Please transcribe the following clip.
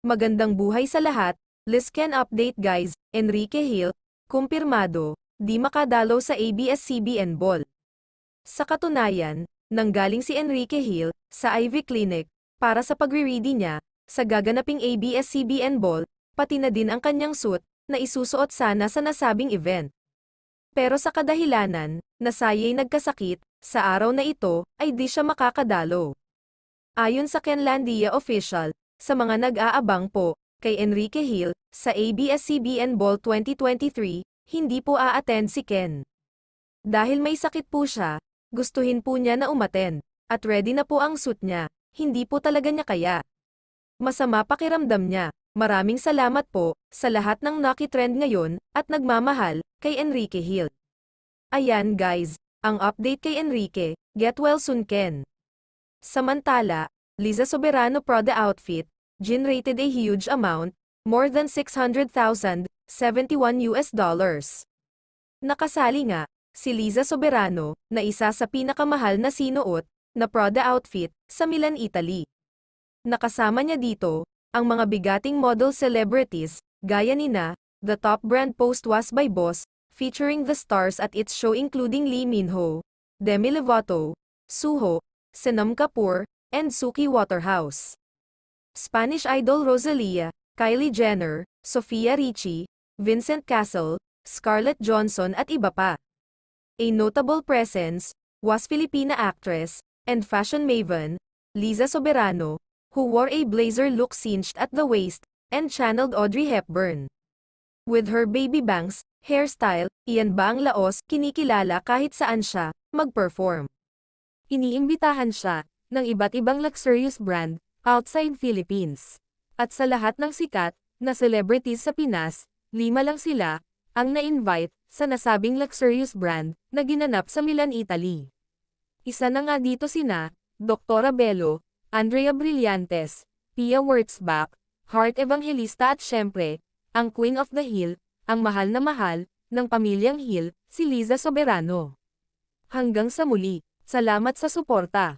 Magandang buhay sa lahat. Lisken update guys, Enrique Hill, kumpirmado, di makadalaw sa ABS-CBN Ball. Sa katunayan, nanggaling si Enrique Hill sa Ivy Clinic para sa pagre-ready niya sa gaganaping ABS-CBN Ball, pati na din ang kanyang suit na isusuot sana sa nasabing event. Pero sa kadahilanan, na saya'y nagkasakit, sa araw na ito, ay di siya makakadalo. Ayon sa Kenlandia official, sa mga nag-aabang po, kay Enrique Hill, sa ABS-CBN Ball 2023, hindi po a-attend si Ken. Dahil may sakit po siya, gustuhin po niya na umattend, at ready na po ang suit niya, hindi po talaga niya kaya. Masama pakiramdam niya. Maraming salamat po, sa lahat ng nakitrend ngayon, at nagmamahal, kay Enrique Hill. Ayan guys, ang update kay Enrique, get well soon Ken. Samantala, Liza Soberano Prada outfit, generated a huge amount, more than 600,000, $71. Nakasali nga, si Liza Soberano, na isa sa pinakamahal na sinuot, na Prada outfit, sa Milan, Italy. Nakasama niya dito, ang mga bigating model celebrities, gaya nina, the top brand post was by Boss, featuring the stars at its show including Lee Min-ho, Demi Lovato, Suho, Sonam Kapoor, and Suki Waterhouse. Spanish idol Rosalía, Kylie Jenner, Sofia Richie, Vincent Cassel, Scarlett Johansson at iba pa. A notable presence was Filipina actress and fashion maven, Liza Soberano, who wore a blazer look cinched at the waist and channeled Audrey Hepburn. With her baby bangs, hairstyle, iyan ba ang laos, kinikilala kahit saan siya mag-perform. Iniimbitahan siya ng iba't ibang luxurious brand outside Philippines. At sa lahat ng sikat na celebrities sa Pinas, 5 lang sila ang na-invite sa nasabing luxurious brand na ginanap sa Milan, Italy. Isa na nga dito sina Dr. Bello, Andrea Brillantes, Pia Wurtzbach, Heart Evangelista at syempre, ang Queen of the Hill, ang mahal na mahal ng pamilyang Hill, si Liza Soberano. Hanggang sa muli. Salamat sa suporta.